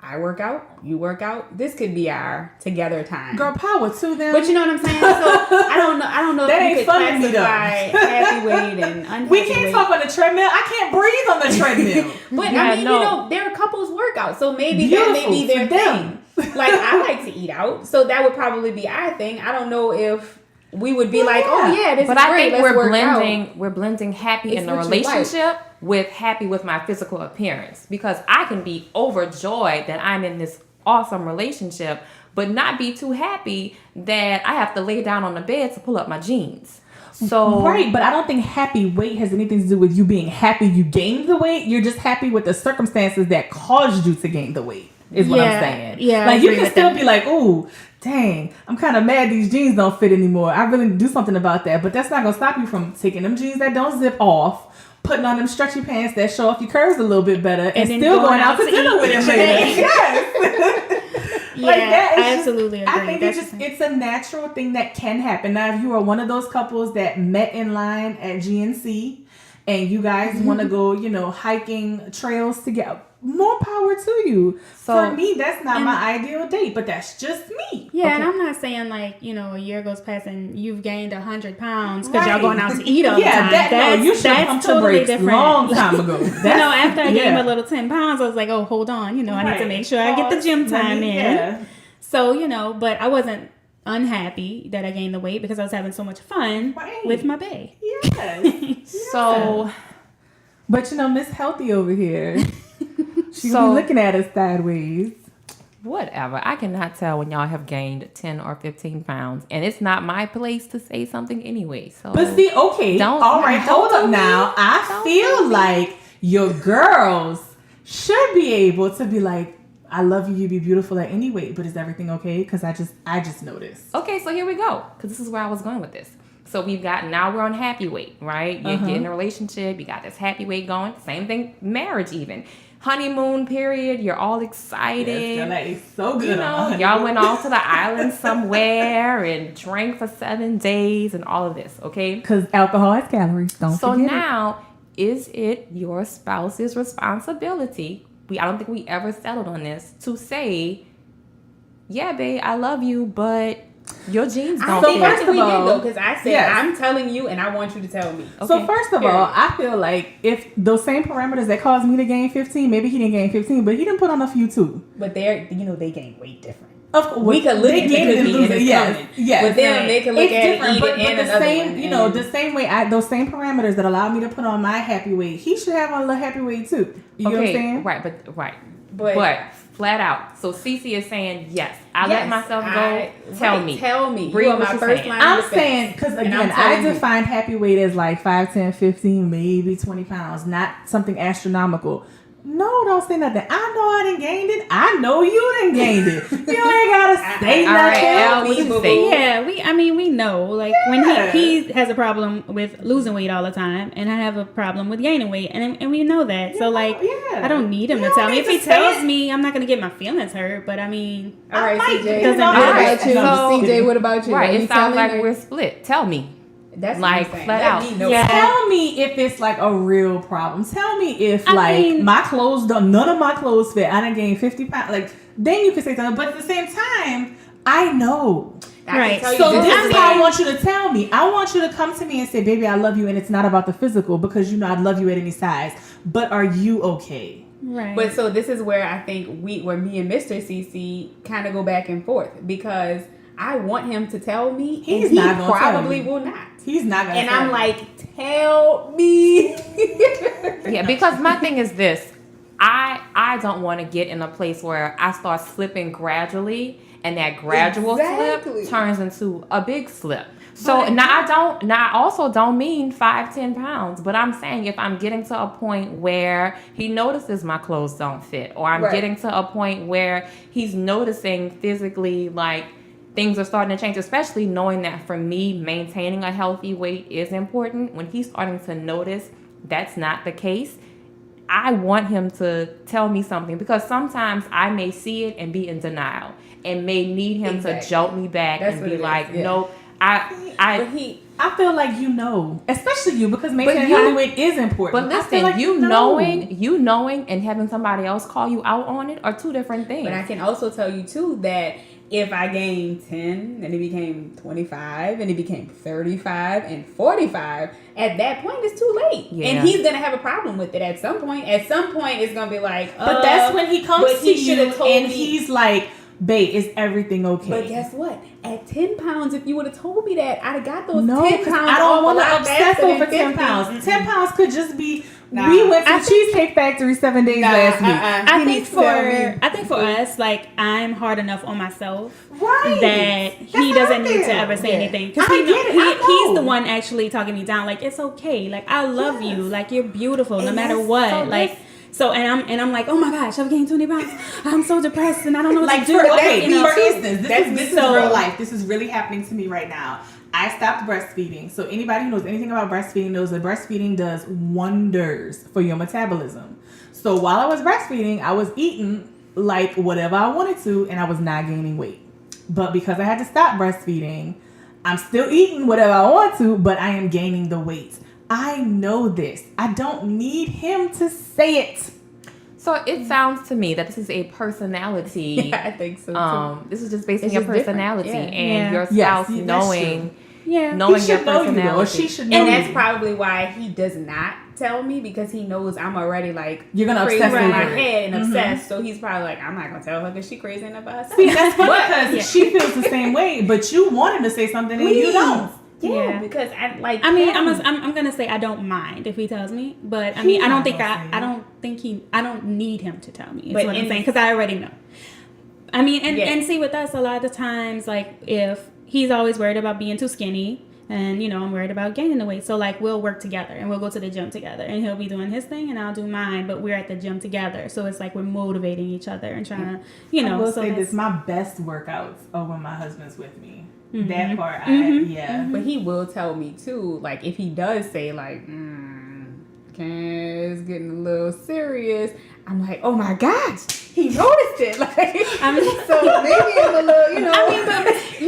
I work out, you work out. This could be our together time. Girl, power to them. But you know what I'm saying? So I don't know that if ain't you could fun to me, classify happy weight and unhappy We can't weight. talk on the treadmill. I can't breathe on the treadmill. But Yeah, I mean, there are couples workout, so maybe Beautiful that may be their for them. thing. Like, I like to eat out, so that would probably be our thing. I don't know if we would be like, oh yeah, this but is I great. think Let's work we're blending happy It's in the what you like. relationship with happy with my physical appearance, because I can be overjoyed that I'm in this awesome relationship, but not be too happy that I have to lay down on the bed to pull up my jeans. So right, but I don't think happy weight has anything to do with you being happy you gained the weight. You're just happy with the circumstances that caused you to gain the weight, is what I'm saying. Yeah, I like you agree can with still that. be like, ooh, dang, I'm kind of mad these jeans don't fit anymore. I really need to do something about that. But that's not gonna stop you from taking them jeans that don't zip off, putting on them stretchy pants that show off your curves a little bit better, and then still going out to dinner eat with him each later. day. Yes. Yeah, Like, that is I just- absolutely agree. I think That's it's a natural thing that can happen. Now, if you are one of those couples that met in line at GNC and you guys want to go, hiking trails together, more power to you. So- For me, that's not my ideal date, but that's just me. Yeah, Okay. and I'm not saying like, a year goes past and you've gained 100 pounds because Right. y'all going out to eat all the Yeah, time. you should have pumped the brakes long time ago. After I gained yeah. my little 10 pounds, I was like, oh, hold on. I need to Right. make sure I get the gym time in. Yeah. So, but I wasn't unhappy that I gained the weight because I was having so much fun Right. with my bae. Yes. So But Miss Healthy over here, she So- be looking at us sideways. whatever. I cannot tell when y'all have gained 10 or 15 pounds, and it's not my place to say something anyway. So But see, okay, Don't- all right, don't hold do up me. now. I Don't feel do me. like your girls should be able to be like, I love you, you be beautiful at any weight, but is everything okay? Because I just noticed. Okay, so here we go, because this is where I was going with this. So now we're on happy weight, right? You get in a relationship, you got this happy weight going. Same thing, marriage even. Honeymoon period, you're all excited. Yes, LA is so good. Y'all went off to the island somewhere and drank for 7 days and all of this, okay? Because alcohol has calories. Don't So forget now, is it your spouse's responsibility? I don't think we ever settled on this, to say, yeah, babe, I love you, but your jeans I don't think first fit. of we did all, though, because I said yes. I'm telling you, and I want you to tell me. So Okay, first of period. all, I feel like if those same parameters that caused me to gain 15, maybe he didn't gain 15, but he didn't put on a few too. But they gain weight different. Of course, We could look they at the gain it and cookie lose and it. it's Yes, coming. yes. But then they can look It's at it, different, eat but it, and the another same, one. the same way, those same parameters that allow me to put on my happy weight, he should have on a little happy weight too. You know what I'm saying? Right, but flat out. So Cece is saying, yes, I let myself go. Tell me. Tell me. Bree, You are what my you first saying? line I'm of defense. saying, because And again, I'm I telling you. define happy weight as like 5, 10, 15, maybe 20 pounds, not something astronomical. No, don't say nothing. I know I done gained it. I know you done gained it. You ain't gotta say All right, nothing. Elle, what you say? Yeah, we know. Like when he has a problem with losing weight all the time, and I have a problem with gaining weight, and we know that. So like, I don't need him to tell me. If he tells me, I'm not gonna get my feelings hurt. But I mean, All right, CJ. doesn't What matter. about you? So- CJ, what about you? Right, Are you it sounds telling like her? we're split. Tell me. That's like, what I'm saying. flat Let out. me know. Yeah. Tell me if it's like a real problem. Tell me if I mean- my clothes don't, none of my clothes fit. I done gained 50 pounds. Like, then you can say something. But at the same time, I know. I can Right. tell you So this this is is how I like- want you to tell me. I want you to come to me and say, baby, I love you. And it's not about the physical because you know I love you at any size. But are you okay? right. But so this is where I think where me and Mr. CC kind of go back and forth because I want him to tell me, He's and he not gonna tell probably me. will not. He's not going to And I'm like, tell me. Yeah, because my thing is this. I don't want to get in a place where I start slipping gradually and that gradual Exactly. slip turns into a big slip. So I also don't mean 5-10 pounds, but I'm saying if I'm getting to a point where he notices my clothes don't fit, or I'm Right. getting to a point where he's noticing physically like things are starting to change, especially knowing that for me, maintaining a healthy weight is important. When he's starting to notice that's not the case, I want him to tell me something because sometimes I may see it and be in denial and may need him to Exactly. jolt me back That's and what be it is, like, yeah. no, I feel like you know, especially you, because maintaining you- healthy weight is important. but I feel listen, like you know. knowing and having somebody else call you out on it are two different things. But I can also tell you too that if I gained 10 and it became 25 and it became 35 and 45, at that point it's too late. Yeah. And he's gonna have a problem with it at some point. At some point it's gonna be like, But that's when he comes but to he you should've told and me- he's like, babe, is everything okay? But guess what? At 10 pounds, if you would have told me that, I'd have got those No, 10 because pounds. I don't want to obsess over 10 pounds. 10 pounds could just be, Nah. we went to I the Cheesecake Factory 7 days last week. I think for us, like I'm hard enough on myself Right. that he That's doesn't how I need to feel. ever say Yeah. anything because I get it. I know. he's the one actually talking me down. Like it's okay. Like I love you. Like you're beautiful no And matter that's- what. so like. So and I'm like, oh my gosh, I've gained 20 pounds. I'm so depressed and I don't know what Like, to do. okay, You know, for instance, that's this is so- real life. This is really happening to me right now. I stopped breastfeeding. So anybody who knows anything about breastfeeding knows that breastfeeding does wonders for your metabolism. So while I was breastfeeding, I was eating like whatever I wanted to, and I was not gaining weight. But because I had to stop breastfeeding, I'm still eating whatever I want to, but I am gaining the weight. I know this. I don't need him to say it. So it sounds to me that this is a personality. Yeah, I think so too. This is just based on It's your just different. personality Yeah. and your Yes, spouse that's knowing yeah. knowing He your should know you, though, or personality. she should know And you. that's probably why he does not tell me because he knows I'm already like You're gonna crazy obsess in my over it. head and Mhm. obsessed. So he's probably like, I'm not gonna tell her because she crazy enough about herself. See, that's funny But- because yeah. she feels the same way, but you want him to say something and you don't. Yeah, Yeah. because I like. I mean, him. I'm gonna say I don't mind if he tells me, but I He mean, I not don't think gonna say I it. don't think I don't need him to tell me. Is But what I'm in- saying because I already know. I mean, and Yeah. and see with us a lot of the times, like if he's always worried about being too skinny, and you know I'm worried about gaining the weight, so like we'll work together and we'll go to the gym together, and he'll be doing his thing and I'll do mine, but we're at the gym together, so it's like we're motivating each other and trying to, you know. I will so say that's- this: my best workouts are when my husband's with me. Mhm. That part, Mhm. yeah. But he will tell me too. Like if he does say like, it's getting a little serious. I'm like, oh my gosh, he noticed it. Like, I mean, so maybe it's a little, you know. I mean, but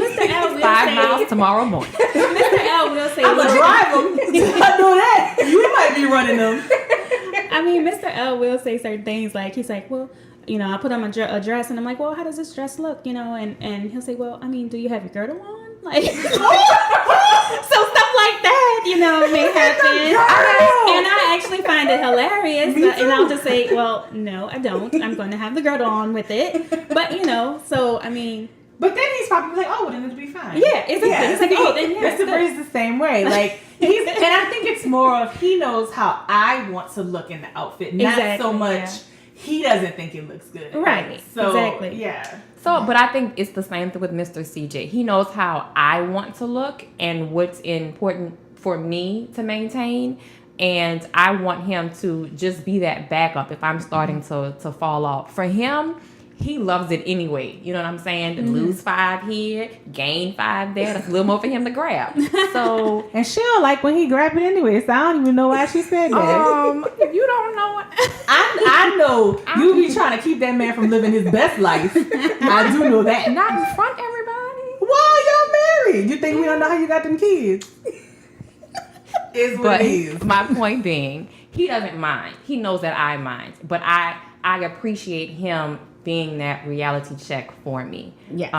Mr. L will 5 say, miles tomorrow morning. Mr. L will say, I'm gonna look, drive him. I know that. You might be running them. I mean, Mr. L will say certain things like he's like, well, you know, I put on a dress and I'm like, well, how does this dress look? You know, and he'll say, well, I mean, do you have your girdle on? Like, so stuff like that, you know, may happen. And I actually find it hilarious. And I'll just say, well, no, I don't. I'm going to have the girdle on with it. But, you know, so, I mean. But then he's probably like, oh, well, then it'll be fine. Yeah, exactly. It's like, oh, then yeah, it's Mr. good. Bree's the same way. Like, and I think it's more of he knows how I want to look in the outfit, not Exactly, so much yeah. he doesn't think it looks good. Right, So, exactly. Yeah. So, but I think it's the same thing with Mr. CJ. He knows how I want to look and what's important for me to maintain. And I want him to just be that backup if I'm starting to fall off. For him, he loves it anyway. You know what I'm saying? To lose 5 here, gain 5 there. That's a little more for him to grab. So, And she don't like when he grab it anyway, so I don't even know why she said that. if you don't know what, I know you be trying to keep that man from living his best life. I do know that. not in front of everybody. Why y'all married? You think we don't know how you got them kids? Is what But it is. my point being, he doesn't mind. He knows that I mind. But I appreciate him being that reality check for me. Yes.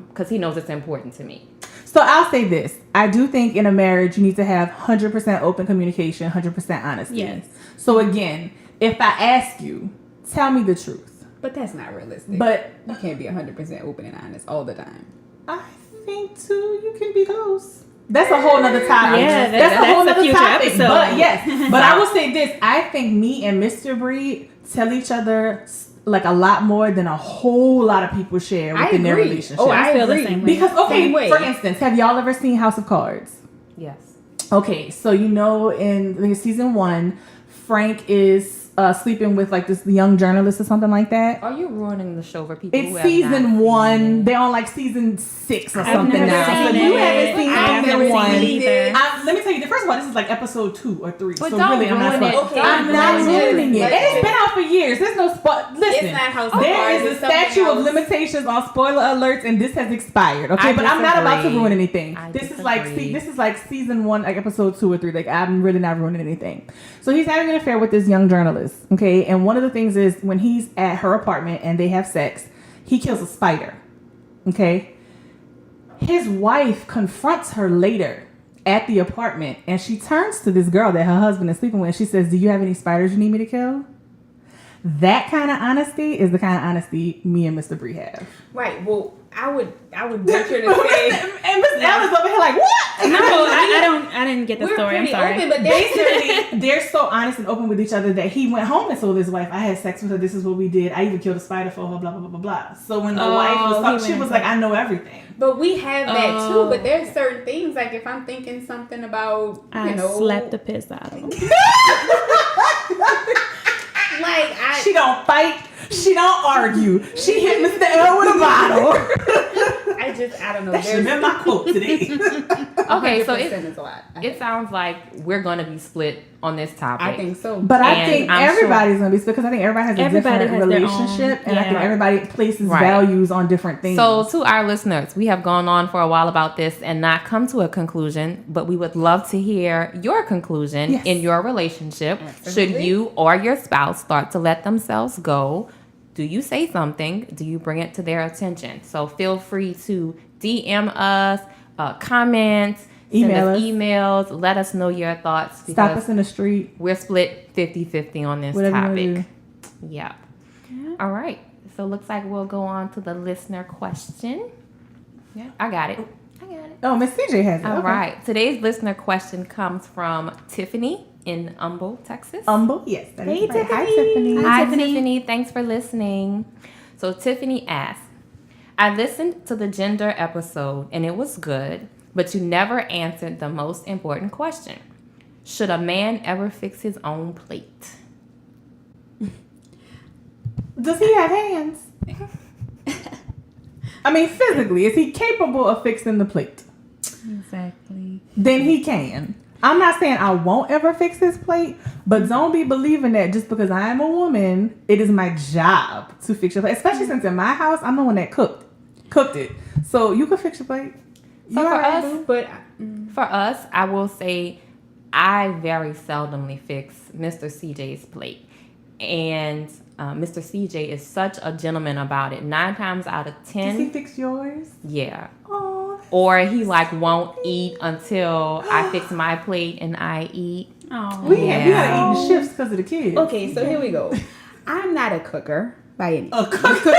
Because he knows it's important to me. So I'll say this. I do think in a marriage you need to have 100% open communication, 100% honesty. Yes. So again, if I ask you, tell me the truth. But that's not realistic. But you can't be 100% open and honest all the time. I think too, you can be close. That's a whole nother topic. Yeah, that's a whole that's a nother future topic. episode. But yes, but I will say this. I think me and Mr. Breed tell each other like a lot more than a whole lot of people share within their relationship. Oh, I feel the agree. same way. Because, okay, Same way. for instance, have y'all ever seen House of Cards? Yes. Okay, so you know in I think it's season 1, Frank is sleeping with like this young journalist or something like that. Are you ruining the show for people who It's have season not 1. seen it? They're on like season 6 or I've something never now. seen So it. you haven't seen I've never season seen 1. it either. Let me tell you, first of all, this is like episode 2 or 3. But so don't really, I'm not ruin it. supposed. Okay, I'm not let's ruining it. just- And it's been out for years. There's no spot. Listen, It's not House of there Cards, is a it's something statute of else. limitations on spoiler alerts, and this has expired. Okay, I but I'm not about to disagree. ruin anything. I This disagree. is like season 1, like episode 2 or 3. Like I'm really not ruining anything. So he's having an affair with this young journalist. Okay, and one of the things is when he's at her apartment and they have sex, he kills a spider. Okay, his wife confronts her later at the apartment, and she turns to this girl that her husband is sleeping with, and she says, "Do you have any spiders you need me to kill?" That kind of honesty is the kind of honesty me and Mr. Bree have. Right. Well, I would venture to say And Miss Ellen's over here like, what? No, I didn't get the we're story. I'm pretty sorry. open, but there's Basically, they're so honest and open with each other that he went home and told his wife, I had sex with her, this is what we did. I even killed a spider for her, blah, blah, blah, blah, blah. So when the wife was he talking, she went was into like, I know everything. But we have that Oh. too. But there's certain things like if I'm thinking something about, I you know, slapped the piss out of him. like She don't fight. She don't argue. She hit Mr. L with a bottle. I don't know. That should have been my quote today. Okay, so 100% it is a lot. it sounds like we're going to be split on this topic. I think so. But I And think I'm everybody's going to be, because I think everybody has a Everybody different has their relationship. own, And I yeah. think everybody places Right. values on different things. So, to our listeners, we have gone on for a while about this and not come to a conclusion, but we would love to hear your conclusion Yes. in your relationship. Absolutely. Should you or your spouse start to let themselves go? Do you say something? Do you bring it to their attention? So, feel free to DM us, comment, send Email us us. emails, let us know your thoughts. Stop because us in the street. we're split 50-50 on this Whatever you wanna topic. Yep. All right. So looks like we'll go on to the listener question. Yeah, I got it. Oh, Miss CJ has it. All Okay. right. Today's listener question comes from Tiffany in Humble, Texas. Humble? Yes. That is Hey, right. Hi, Tiffany. Tiffany. Hi, Tiffany. Tiffany. Thanks for listening. So Tiffany asks, I listened to the gender episode and it was good, but you never answered the most important question. Should a man ever fix his own plate? Does he have hands? I mean, physically, is he capable of fixing the plate? Exactly. Then he can. I'm not saying I won't ever fix his plate, but don't be believing that just because I am a woman, it is my job to fix your plate. Especially since in my house, I'm the one that cooked it. So you could fix your plate. So You for alright, us, boo? but For us, I will say I very seldomly fix Mr. CJ's plate. And Mr. CJ is such a gentleman about it. 9 times out of Does he 10, fix yours? yeah. Oh, Or he like won't eat until I fix my plate and I eat. Oh. we gotta Yeah. eat in shifts because of the kids. okay, so here we go. I'm not a cooker by any. A cooker.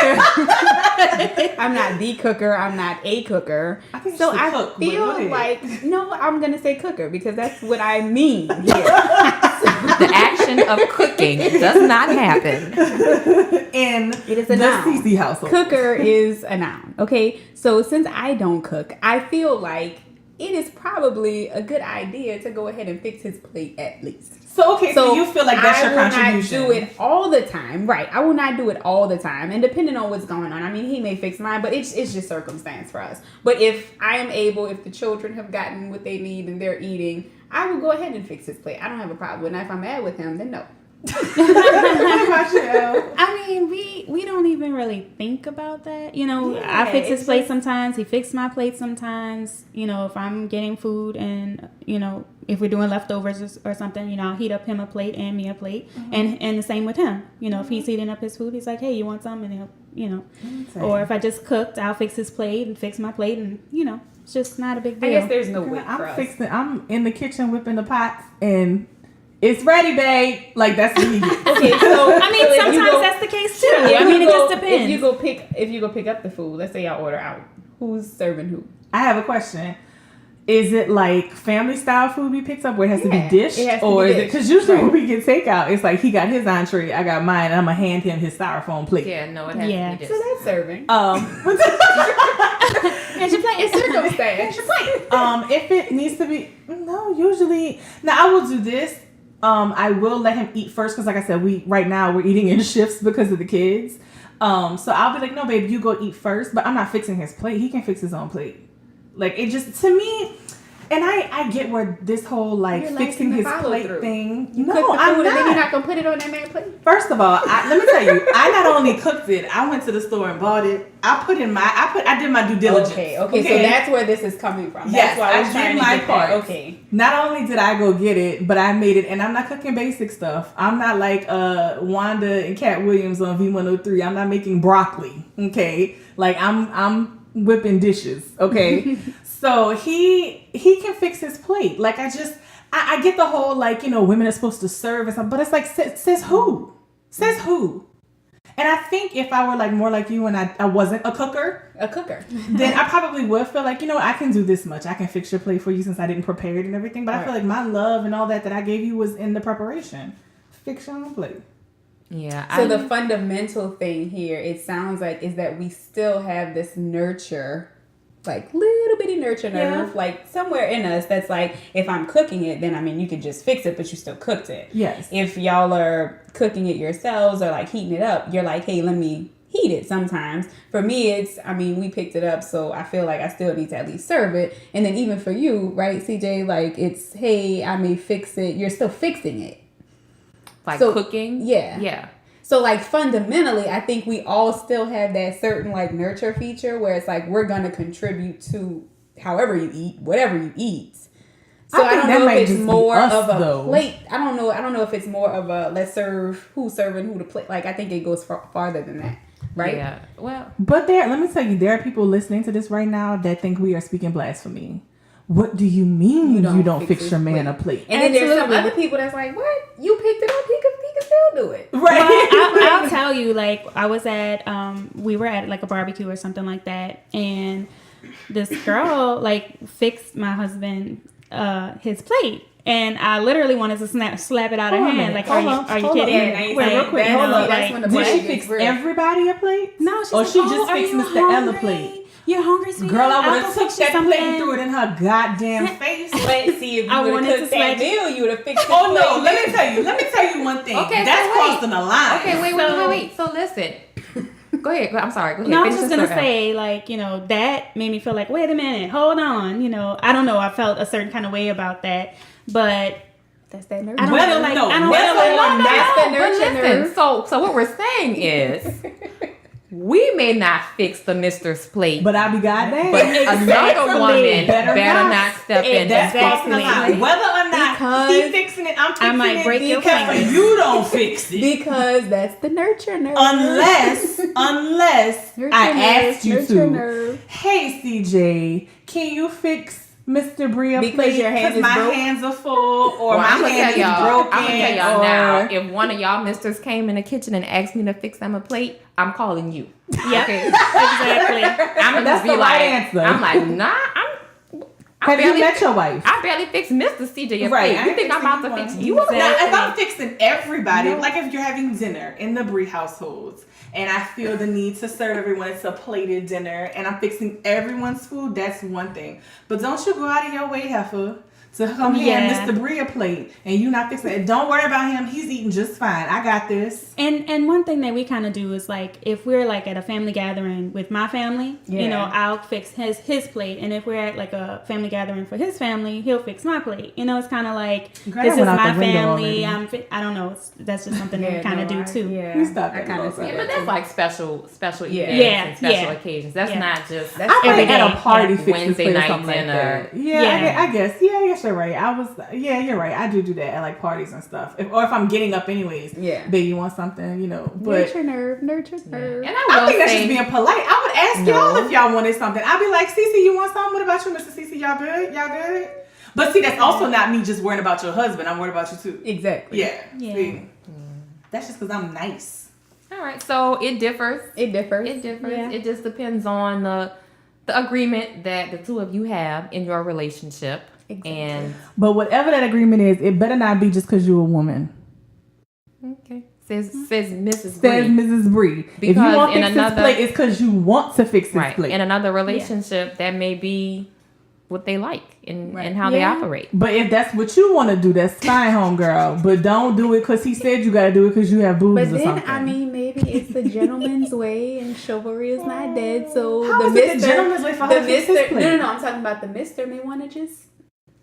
I'm not the cooker. I'm not a cooker. I think So you should I cook, but feel go ahead. like no, I'm gonna say cooker because that's what I mean. Here. The action of cooking does not happen. In It is a the noun. CC household. Cooker is a noun. Okay, so since I don't cook, I feel like it is probably a good idea to go ahead and fix his plate at least. So you feel like that's your contribution. I will not do it all the time. Right. I will not do it all the time. And depending on what's going on. I mean, he may fix mine, but it's just circumstance for us. But if I am able, if the children have gotten what they need and they're eating, I will go ahead and fix his plate. I don't have a problem with it. Now, if I'm mad with him, then no. I mean, we don't even really think about that. You know, Yeah, I fix his plate sometimes. He fixes my plate sometimes. You know, if I'm getting food and, you know, if we're doing leftovers or something, you know, I'll heat up him a plate and me a plate. And the same with him. You know, if he's heating up his food, he's like, hey, you want some? And he'll, you know. Or if I just cooked, I'll fix his plate and fix my plate. And, you know, it's just not a big deal. I guess there's no way for us. I'm in the kitchen whipping the pots and it's ready, babe. Like, that's what he gets. Okay, so I mean, sometimes that's the case too. I mean, it just depends. If you go pick up the food, let's say y'all order out, who's serving who? I have a question. Is it like family style food we picked up where it has to be dished? It has to or be is it, dished. because usually when we get takeout, it's like he got his entree, I got mine, and I'm going to hand him his styrofoam plate. Yeah, no, it has to be So this. that's serving. It's your plate. It's circumstance. If it needs to be, no, usually. Now, I will do this. I will let him eat first because, like I said, right now we're eating in shifts because of the kids. So I'll be like, no, babe, you go eat first. But I'm not fixing his plate. He can fix his own plate. Like, it just, to me, and I get where this whole, like, You're fixing his lacking the plate follow-through. thing. You No, cook the I'm food and then you're not. not gonna put it on that man's plate. First of all, let me tell you, I not only cooked it, I went to the store and bought it. I did my due diligence. Okay, so that's where this is coming from. That's Yes, why I was I trying did to my get part. that. Okay. Not only did I go get it, but I made it, and I'm not cooking basic stuff. I'm not like Wanda and Cat Williams on V103. I'm not making broccoli. Okay, like I'm whipping dishes. Okay, so he can fix his plate. Like I get the whole like, you know, women are supposed to serve and stuff, but it's like says who? Says who? And I think if I were like more like you and I wasn't a cooker, then I probably would feel like, you know, I can do this much. I can fix your plate for you since I didn't prepare it and everything. But I feel like my love and all that I gave you was in the preparation. Fix your own plate. Yeah. So the fundamental thing here, it sounds like, is that we still have this nurture, like little bitty nurture nerve, like somewhere in us that's like, if I'm cooking it, then I mean, you could just fix it, but you still cooked it. Yes. If y'all are cooking it yourselves or like heating it up, you're like, hey, let me heat it sometimes. For me, it's, I mean, we picked it up, so I feel like I still need to at least serve it. And then even for you, right, CJ, like it's, hey, I may fix it. You're still fixing it. like so, cooking. Yeah. Yeah. So, like, fundamentally, I think we all still have that certain, like, nurture feature where it's like we're going to contribute to however you eat, whatever you eat. So, I don't know if it's more of a plate. I don't know if it's more of a let's serve, who's serving who to plate. Like, I think it goes farther than that, right? Yeah. Well, but let me tell you, there are people listening to this right now that think we are speaking blasphemy. What do you mean you don't fix your man a plate? And then there's some other people that's like, what? You picked it up, he can still do it. Right. Well, I'll tell you, like, I was at, we were at, like, a barbecue or something like that, and this girl, like, fixed my husband his plate. And I literally wanted to slap it out of her hand. Like, are you kidding? Yeah, wait, real quick, hold up. That's when the Did she gets fix real. everybody a plate? No, she or said, she just are fixed you Mr. Ella hungry? plate? You're hungry, sweetie? Girl, I would I'll have fix took you that plate and something. threw it in her goddamn face. But see, if you I would wanted have to cooked that slap- meal, you would have fixed it. Oh no, let me tell you one thing. Okay, That's so wait. crossing the line. okay, wait. So listen. Go ahead. I'm sorry. Go ahead. No, I was Finish just the gonna story. say, like, you know, that made me feel like, wait a minute, hold on, you know, I don't know, I felt a certain kind of way about that, but That's that nurture. I don't Whether- feel like, no, I don't whether feel or like not- That's the But nurture listen, nerve. so what we're saying is we may not fix the mister's plate, But I'll be goddamn. but another woman Better better not. not step in. That's crossing the Exactly. line. Whether or not Because he's fixing it, I'm fixing I might it break your because fingers. you don't fix it. Because that's the nurture nerve. Unless Nurture I nerve, asked you nurture to. nerve. Hey CJ, can you fix Mr. Bria Because plate your hand is my broke? hands are full or Well, my I'm gonna hand tell is y'all. broken? I'm gonna tell y'all or, now. If one of y'all misters came in the kitchen and asked me to fix them a plate, I'm calling you. yeah, Okay. exactly. I'm gonna That's just be the like, right answer. I'm like, nah. Have you met your wife? I barely fixed Mr. CJ. Right, I You ain't think I'm about to fixing fix you you? Now, if Exactly. I'm fixing everybody, like if you're having dinner in the Brie households, and I feel the need to serve everyone, it's a plated dinner, and I'm fixing everyone's food, that's one thing. But don't you go out of your way, heifer, to come here and Yeah. Mr. Brie a plate, and you not fixing it. Don't worry about him. He's eating just fine. I got this. And one thing that we kind of do is like if we're like at a family gathering with my family, you know, I'll fix his plate, and if we're at like a family gathering for his family, he'll fix my plate. You know, it's kind of like Girl, this that is went out my the window family. already. I don't know. That's just something that we kind of do too. Yeah, We stopped I at kind of Lowe's. see Yeah, that but that's too. like special Yeah. events Yeah, and special yeah. occasions. That's Yeah. not just That's I might every at day. a party Yeah. fix this Wednesday plate or night something like dinner. that. Yeah, Yeah. I guess. Yeah, I guess you're right. You're right. I do that at like parties and stuff. If I'm getting up anyways. Yeah. Baby, you want something, you know. But Nurture nerve. And I I will think that's say, just being polite. I would ask y'all if y'all wanted something. I'd be like, Cece, you want something? What about you, Mr. Cece? Y'all good? Y'all good? But see, that's also not me just worrying about your husband. I'm worried about you too. Exactly. Yeah. Yeah. See? That's just because I'm nice. all right, so it differs. It differs. It differs. Yeah. It just depends on the agreement that the two of you have in your relationship. Exactly. And But whatever that agreement is, it better not be just because you're a woman. okay, says Mrs. Says Bree. Mrs. Bree. If you Because want to in fix another- this plate, it's because you want to fix this Right. plate. In another relationship, that may be what they like and Right. how they Yeah. operate. But if that's what you want to do, that's fine, homegirl. But don't do it because he said you got to do it because you have boobs But or then, something. I mean, maybe it's the gentleman's way, and chivalry is not dead. So How is it the gentleman's way for her the to fix his Mister, plate? no, I'm talking about the Mister may want to just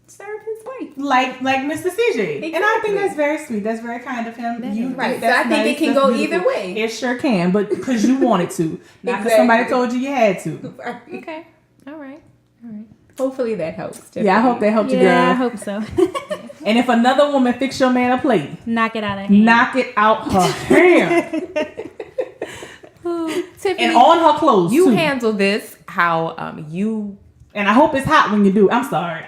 serve his plate. Like Mr. CJ. And I think Exactly. that's very sweet. That's very kind of him. You Right. think So I that's think nice, it can that's go beautiful. either way. It sure can, but because you wanted to. Not because Exactly. somebody told you you had to. Okay. All right. Hopefully that helps. Yeah, I hope that helped you, Yeah, I girl. hope so. And if another woman fix your man a plate, Knock it out of hand. knock it out her hand Tiffany, and on her clothes you too. handle this how you And I hope it's hot when you do. I'm sorry.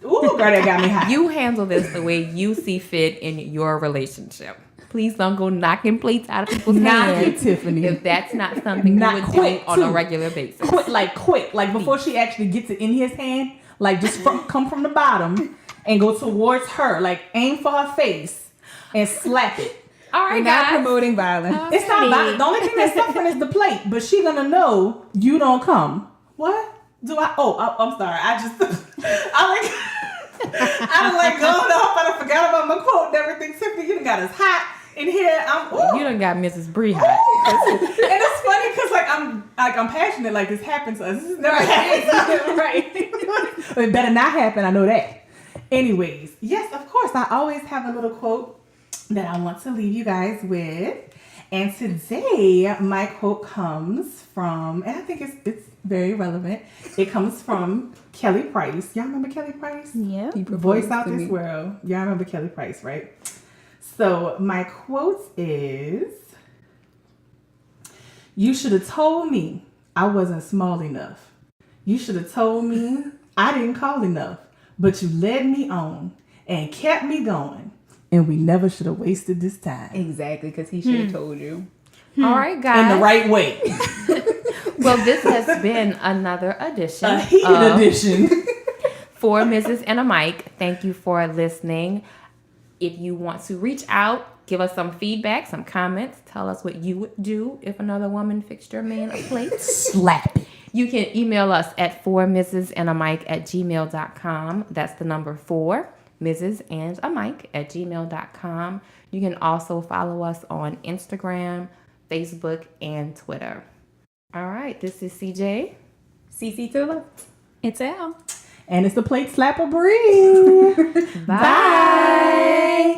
Girl, that got me hot. you handle this the way you see fit in your relationship. Please don't go knocking plates out of people's Knock it, hands Tiffany. if that's not something Not you would quick, do on a too. regular basis. quick, like before she actually gets it in his hand, like just come from the bottom and go towards her, like aim for her face and slap it. All We're right, not guys. promoting violence. It's not violent. The only thing that's suffering is the plate, but she gonna know you don't come. What do I? Oh, I'm sorry. I like going off, and I forgot about my quote and everything. Tiffany, you done got us hot in here. You done got Mrs. Bree hot. And it's funny because I'm passionate. Like this happened to us. This has never happened. Right. It better not happen. I know that. Anyways, yes, of course. I always have a little quote that I want to leave you guys with. And today, my quote comes from, and I think it's very relevant. It comes from Kelly Price. Y'all remember Kelly Price? Yeah. Voice Out This World. Y'all remember Kelly Price, right? So my quote is, "You should have told me I wasn't small enough. You should have told me I didn't call enough. But you led me on and kept me going. And we never should have wasted this time." Exactly, because he should have told you. All right, guys. In the right way. Well, this has been another edition A heated of edition. For Mrs. and a Mic. Thank you for listening. If you want to reach out, give us some feedback, some comments. Tell us what you would do if another woman fixed your man a plate. Slap it. You can email us at formrsandamic@gmail.com. That's the number 4, mrsandamic@gmail.com. You can also follow us on Instagram, Facebook, and Twitter. All right, this is CJ. CC to the left. It's Al. And it's the plate slapper breeze. Bye.